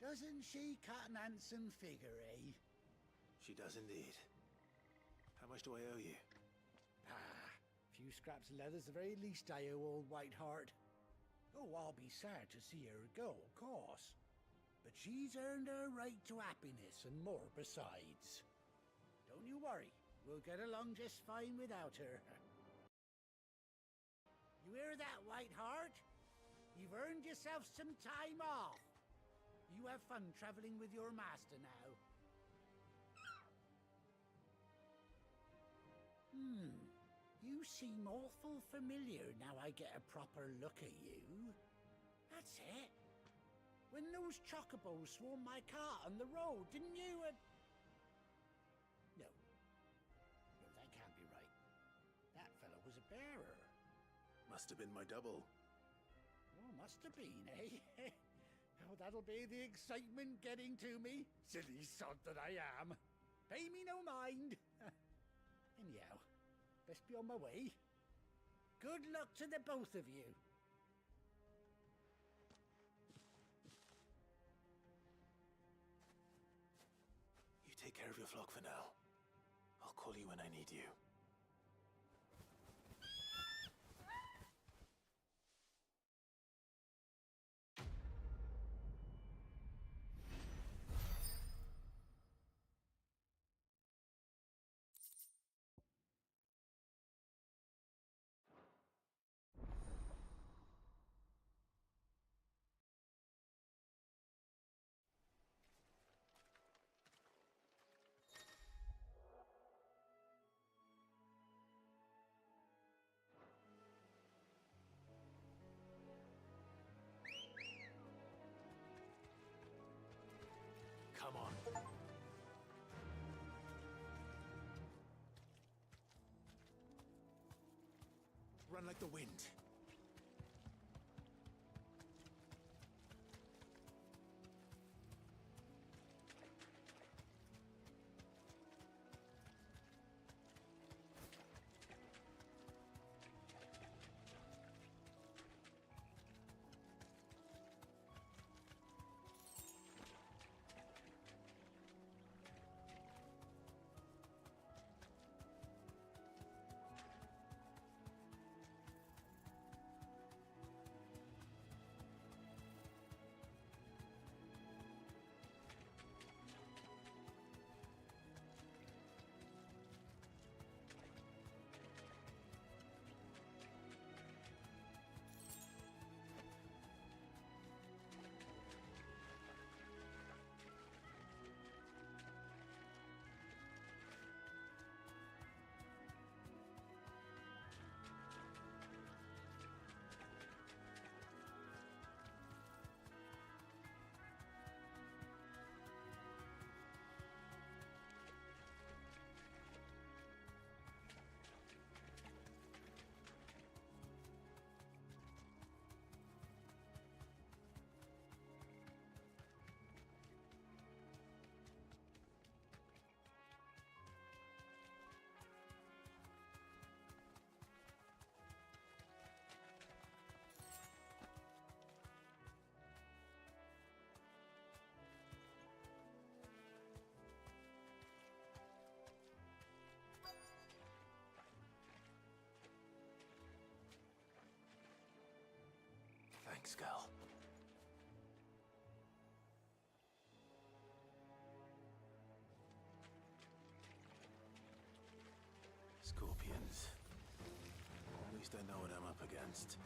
Doesn't she cut an handsome figure, eh? She does indeed. How much do I owe you? Ah, few scraps of leather's the very least I owe old Whiteheart. Oh, I'll be sad to see her go, of course. But she's earned her right to happiness and more besides. Don't you worry, we'll get along just fine without her. You hear that, Whiteheart? You've earned yourself some time off. You have fun traveling with your master now. You seem awful familiar now I get a proper look at you. That's it. When those chocobos swarmed my cart on the road, didn't you? No. No, that can't be right. That fellow was a bearer. Must have been my double. Oh, must have been, eh? Oh, that'll be the excitement getting to me. Silly sod that I am. Pay me no mind. Anyhow, best be on my way. Good luck to the both of you. You take care of your flock for now. I'll call you when I need you. Come on. Run like the wind. Thanks, girl. Scorpions. At least I know what I'm up against.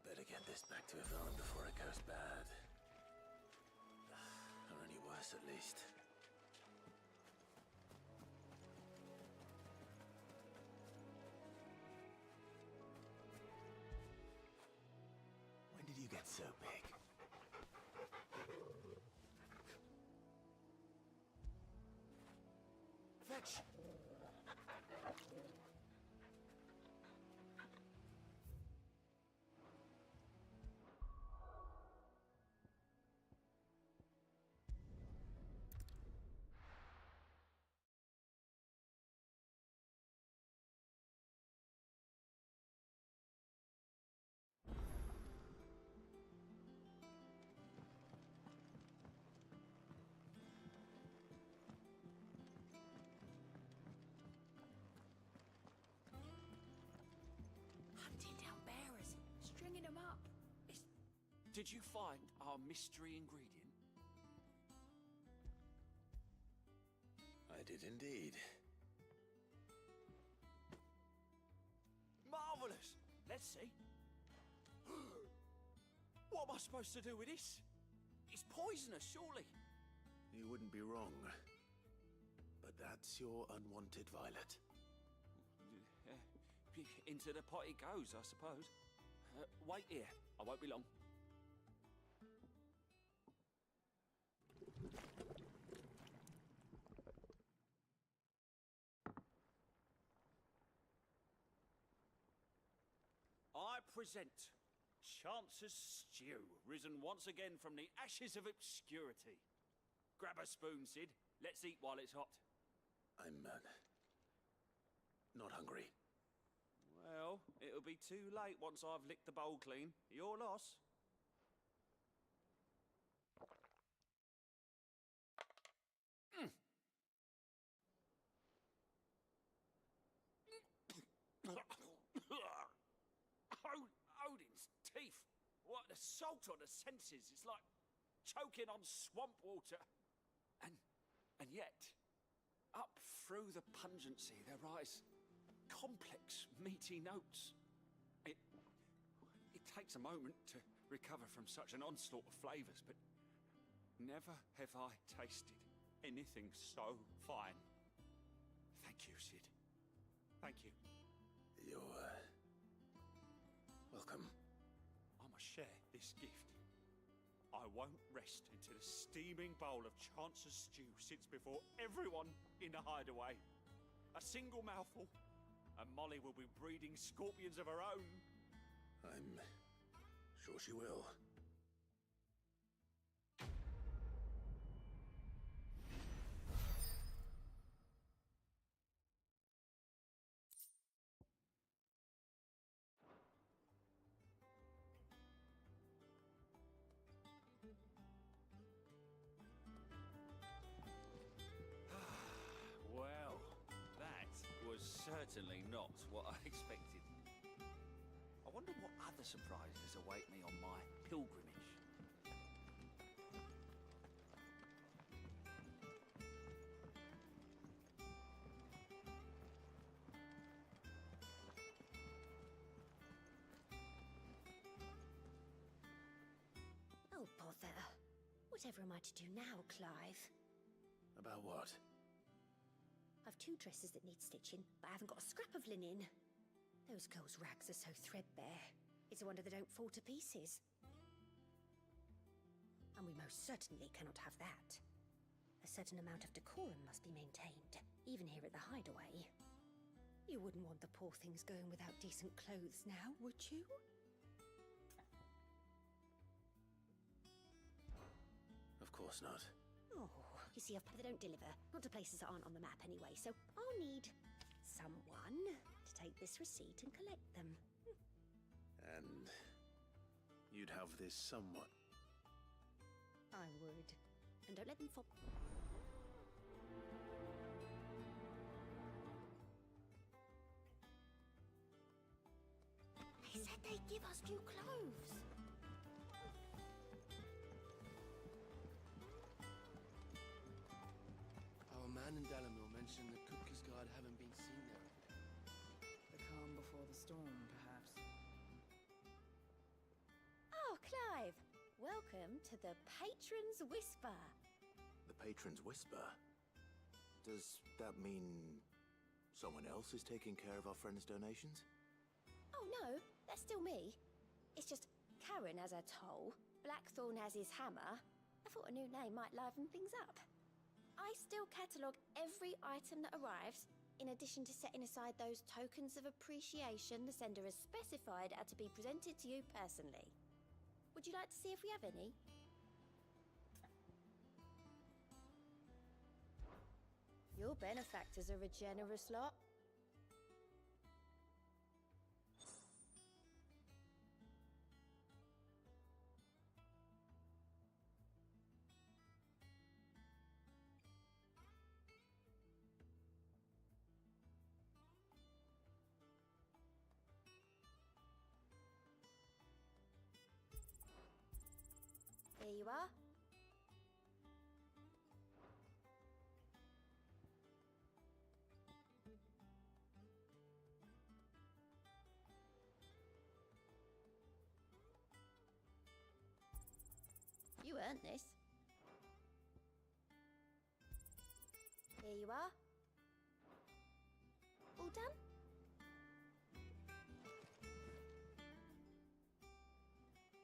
Better get this back to Yvonne before it goes bad. Or any worse, at least. When did you get so big? Fetch! Did you find our mystery ingredient? I did indeed. Marvelous! Let's see. What am I supposed to do with this? It's poisonous, surely. You wouldn't be wrong. But that's your unwanted violet. Into the pot it goes, I suppose. Wait here. I won't be long. I present Chance's stew, risen once again from the ashes of obscurity. Grab a spoon, Sid. Let's eat while it's hot. I'm, not hungry. Well, it'll be too late once I've licked the bowl clean. Your loss. Odin's teeth. What, the salt on the senses. It's like choking on swamp water. And yet, up through the pungency, there rise complex, meaty notes. It takes a moment to recover from such an onslaught of flavors, but never have I tasted anything so fine. Thank you, Sid. Thank you. You're, welcome. I must share this gift. I won't rest until a steaming bowl of Chance's stew sits before everyone in the hideaway. A single mouthful, and Molly will be breeding scorpions of her own. I'm sure she will. Well, that was certainly not what I expected. I wonder what other surprises await me on my pilgrimage. Oh, bother. Whatever am I to do now, Clive? About what? I've 2 dresses that need stitching, but I haven't got a scrap of linen. Those girls' rags are so threadbare. It's a wonder they don't fall to pieces. And we most certainly cannot have that. A certain amount of decorum must be maintained, even here at the hideaway. You wouldn't want the poor things going without decent clothes now, would you? Of course not. Oh, you see, they don't deliver. Not to places that aren't on the map anyway, so I'll need someone to take this receipt and collect them. And you'd have this someone. I would. And don't let them fall. They said they'd give us new clothes. Our man in Dalamil mentioned the Kupka's guard haven't been seen there. The calm before the storm, perhaps. Welcome to the Patron's Whisper. The Patron's Whisper? Does that mean someone else is taking care of our friend's donations? Oh no, that's still me. It's just Karen has her toll, Blackthorn has his hammer. I thought a new name might liven things up. I still catalogue every item that arrives, in addition to setting aside those tokens of appreciation the sender has specified are to be presented to you personally. Would you like to see if we have any? Your benefactors are a generous lot. Here you are. You earned this. Here you are. All done?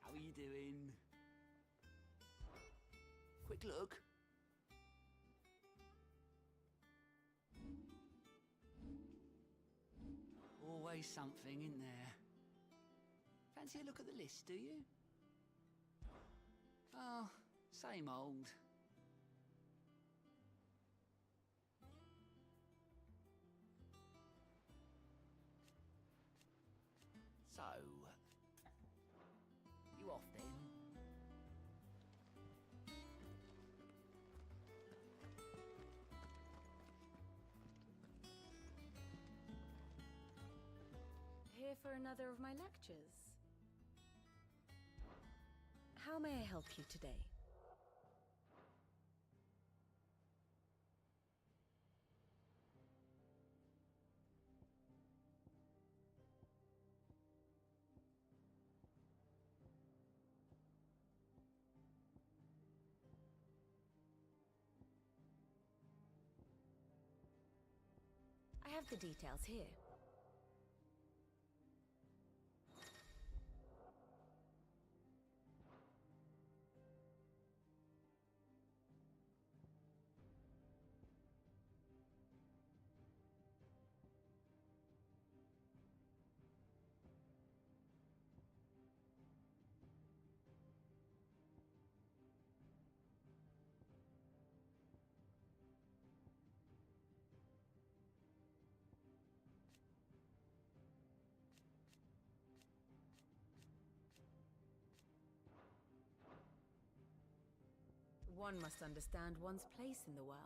How are you doing? Quick look. Always something, isn't there? Fancy a look at the list, do you? Oh, same old. So, you off then? Here for another of my lectures. How may I help you today? I have the details here. One must understand one's place in the world.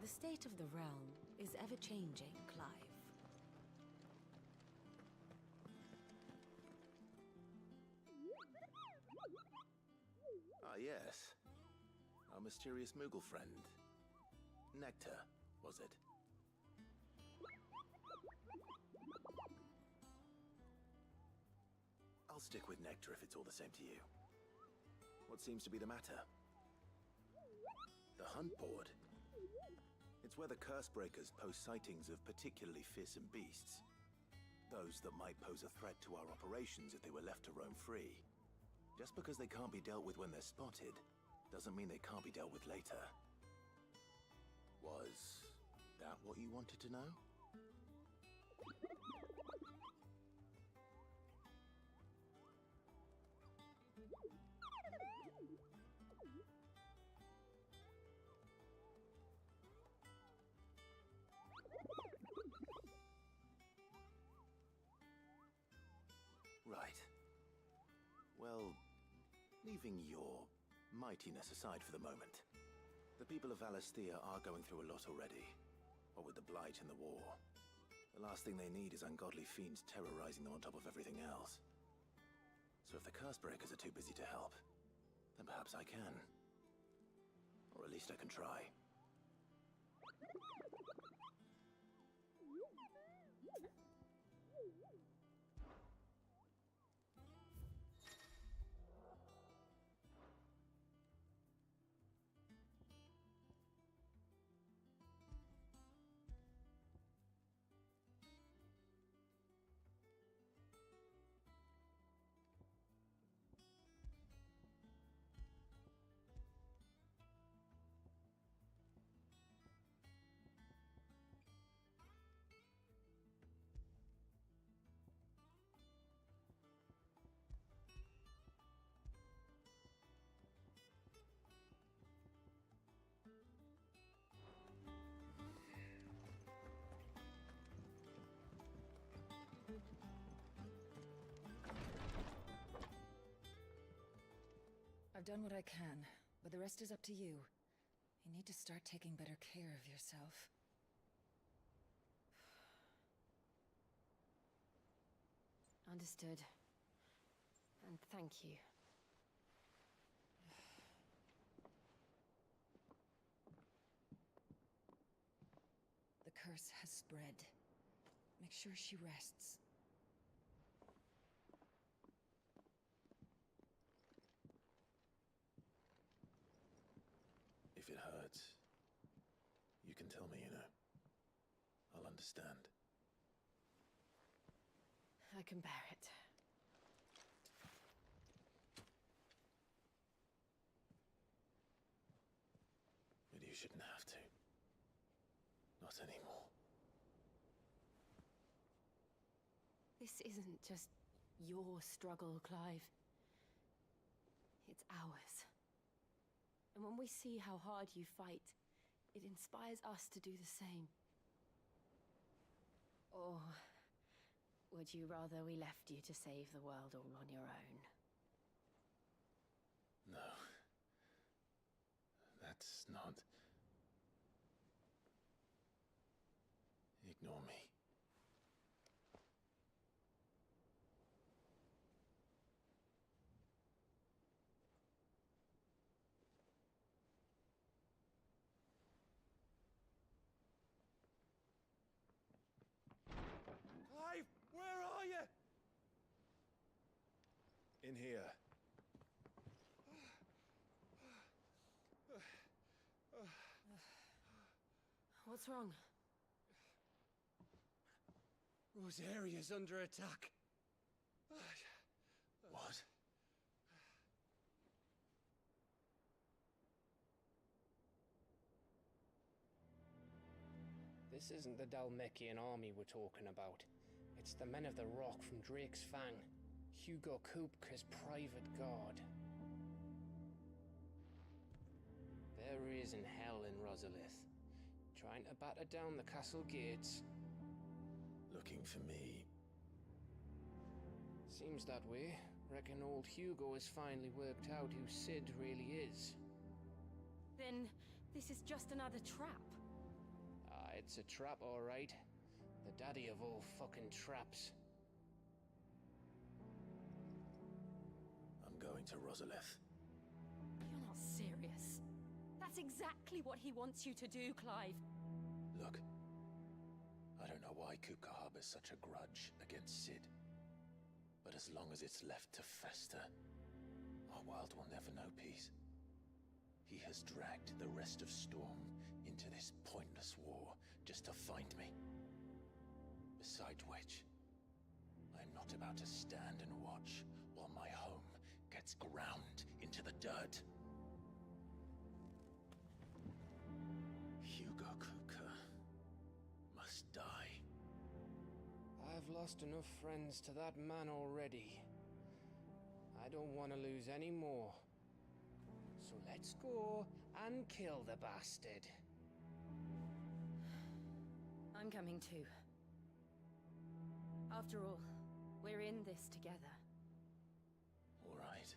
The state of the realm is ever-changing, Clive. Ah, yes. Our mysterious Moogle friend. Nectar, was it? I'll stick with Nectar if it's all the same to you. What seems to be the matter? The hunt board. It's where the Cursebreakers post sightings of particularly fearsome beasts. Those that might pose a threat to our operations if they were left to roam free. Just because they can't be dealt with when they're spotted, doesn't mean they can't be dealt with later. Was that what you wanted to know? leaving your mightiness aside for the moment, the people of Valisthea are going through a lot already. What with the Blight and the war, the last thing they need is ungodly fiends terrorizing them on top of everything else. So if the Cursebreakers are too busy to help, then perhaps I can. Or at least I can try. I've done what I can, but the rest is up to you. You need to start taking better care of yourself. Understood. And thank you. The curse has spread. Make sure she rests. If it hurts, you can tell me, you know. I'll understand. I can bear it. But you shouldn't have to. Not anymore. This isn't just your struggle, Clive. It's ours. And when we see how hard you fight, it inspires us to do the same. Or would you rather we left you to save the world all on your own? No. That's not... Ignore me. Clive, where are you? In here. What's wrong? Rosaria's under attack. What? This isn't the Dalmekian army we're talking about. It's the men of the Rock from Drake's Fang. Hugo Kupka's private guard. There he is in hell in Rosalith, trying to batter down the castle gates. Looking for me. Seems that way. Reckon old Hugo has finally worked out who Sid really is. Then this is just another trap. Ah, it's a trap, all right. The daddy of all fucking traps. I'm going to Rosalith. You're not serious. That's exactly what he wants you to do, Clive. Look. I don't know why Kupka harbors such a grudge against Sid. But as long as it's left to fester, our world will never know peace. He has dragged the rest of Storm into this pointless war just to find me. Besides which, I'm not about to stand and watch while my home gets ground into the dirt. Hugo Kupka must die. I've lost enough friends to that man already. I don't want to lose any more. So let's go and kill the bastard. I'm coming too. After all, we're in this together. All right.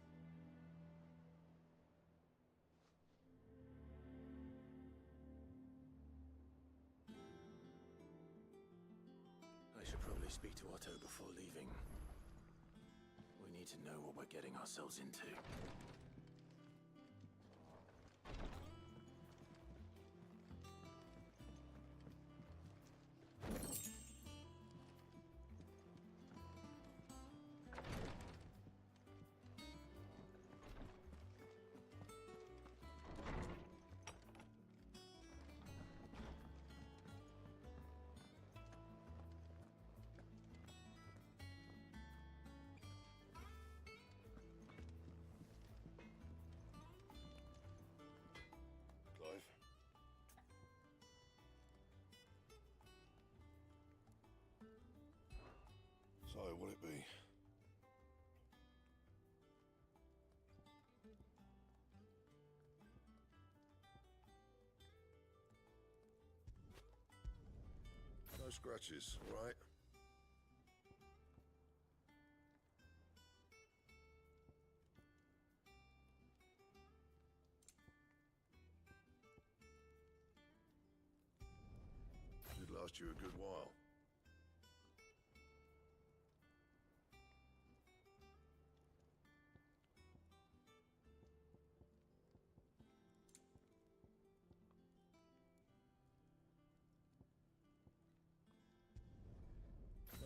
should probably speak to Otto before leaving. We need to know what we're getting ourselves into. So, will it be? No scratches, all right? Should last you a good while.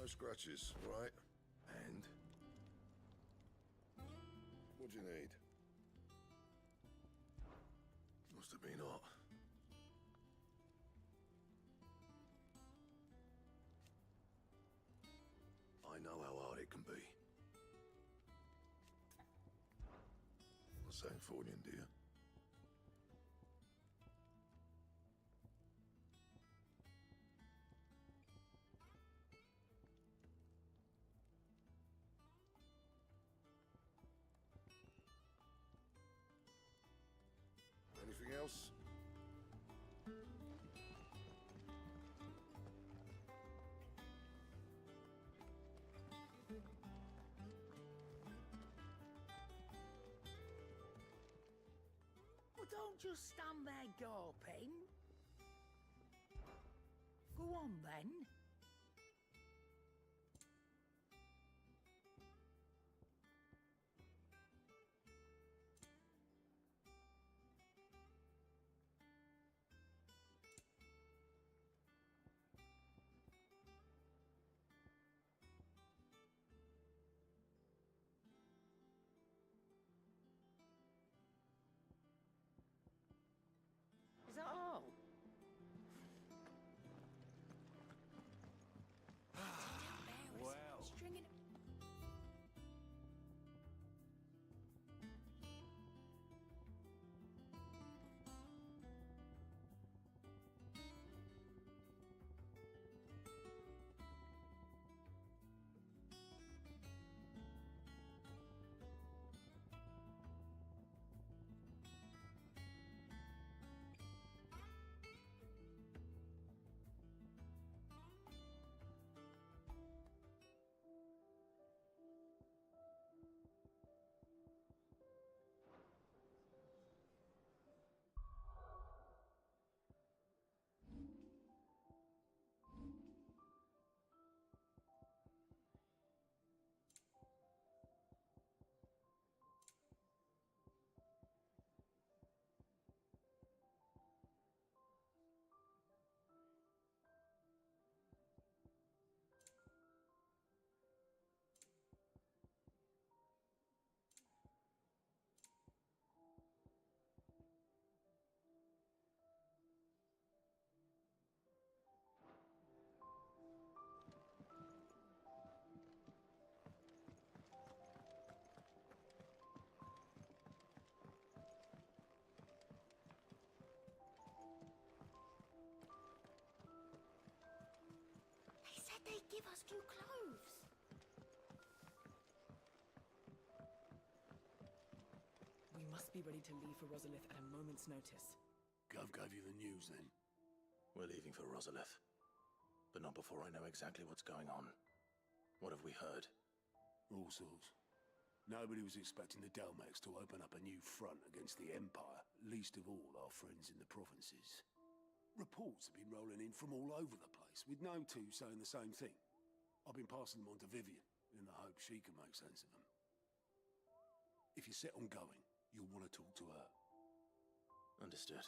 No scratches, right? And? What do you need? Must have been hot. I know how hard it can be. Not saying for you, dear. Anything else? Well, don't just stand there gawping. Go on, then. Is that all? Well. Stringing They give us new clothes. We must be ready to leave for Rosalith at a moment's notice. Gov gave you the news then? We're leaving for Rosalith. But not before I know exactly what's going on. What have we heard? All sorts. Nobody was expecting the Delmex to open up a new front against the Empire, least of all our friends in the provinces. Reports have been rolling in from all over the place, with no two saying the same thing. I've been passing them on to Vivian, in the hope she can make sense of them. If you're set on going, you'll want to talk to her. Understood.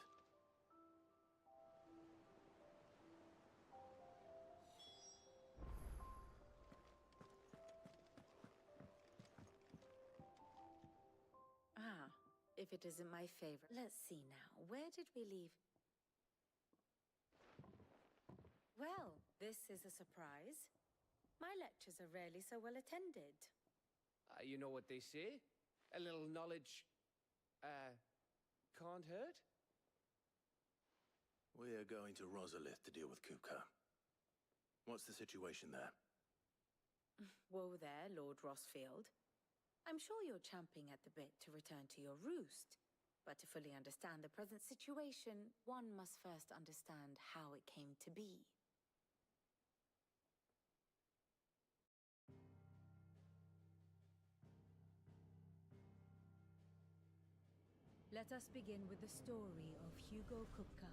Ah, if it isn't my favorite. Let's see now. Where did we leave? Well, this is a surprise. My lectures are rarely so well attended. You know what they say? A little knowledge, can't hurt? We're going to Rosalith to deal with Kupka. What's the situation there? Whoa there, Lord Rossfield. I'm sure you're champing at the bit to return to your roost. But to fully understand the present situation, one must first understand how it came to be. Let us begin with the story of Hugo Kupka,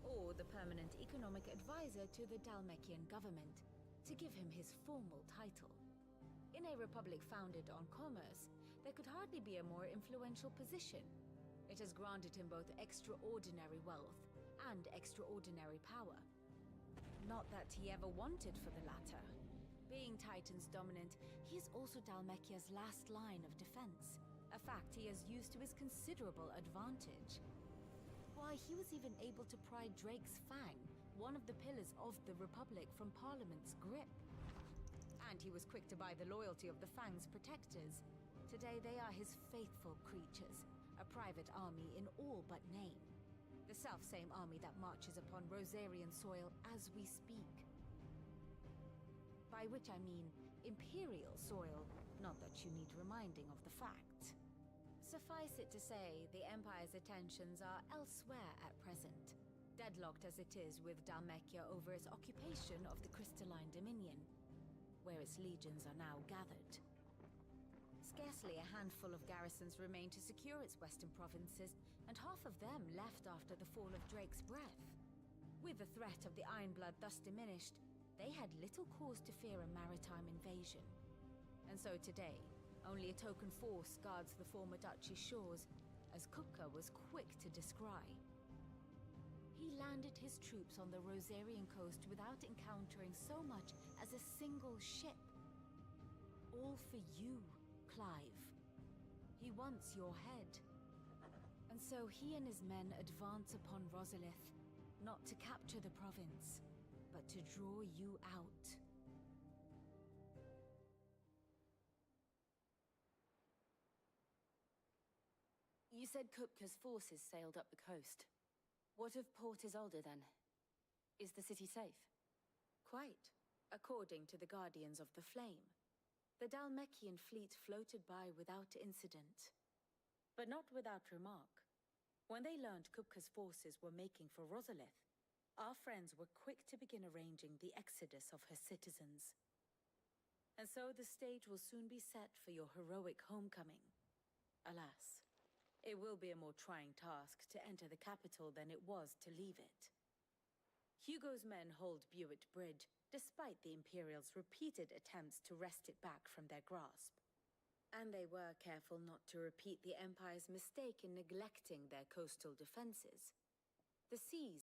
Or the permanent economic advisor to the Dalmekian government, to give him his formal title. In a republic founded on commerce, there could hardly be a more influential position. It has granted him both extraordinary wealth and extraordinary power. Not that he ever wanted for the latter. Being Titan's dominant, he is also Dalmekia's last line of defense, a fact he has used to his considerable advantage. Why, he was even able to pry Drake's Fang, one of the pillars of the Republic, from Parliament's grip. And he was quick to buy the loyalty of the Fang's protectors. Today they are his faithful creatures, a private army in all but name. The self-same army that marches upon Rosarian soil as we speak. By which I mean Imperial soil, not that you need reminding of the fact. Suffice it to say, the Empire's attentions are elsewhere at present, deadlocked as it is with Dalmekia over its occupation of the Crystalline Dominion, where its legions are now gathered. Scarcely a handful of garrisons remain to secure its western provinces, and half of them left after the fall of Drake's Breath. With the threat of the Ironblood thus diminished, they had little cause to fear a maritime invasion. And so today, only a token force guards the former duchy's shores, as Kupka was quick to descry. He landed his troops on the Rosarian coast without encountering so much as a single ship. All for you, Clive. He wants your head. And so he and his men advance upon Rosalith, not to capture the province, but to draw you out. You said Kupka's forces sailed up the coast. What of Port Isolde, then? Is the city safe? Quite, according to the Guardians of the Flame. The Dalmekian fleet floated by without incident. But not without remark. When they learned Kupka's forces were making for Rosalith, our friends were quick to begin arranging the exodus of her citizens. And so the stage will soon be set for your heroic homecoming. Alas, it will be a more trying task to enter the capital than it was to leave it. Hugo's men hold Buett Bridge, despite the Imperials' repeated attempts to wrest it back from their grasp. And they were careful not to repeat the Empire's mistake in neglecting their coastal defenses. The seas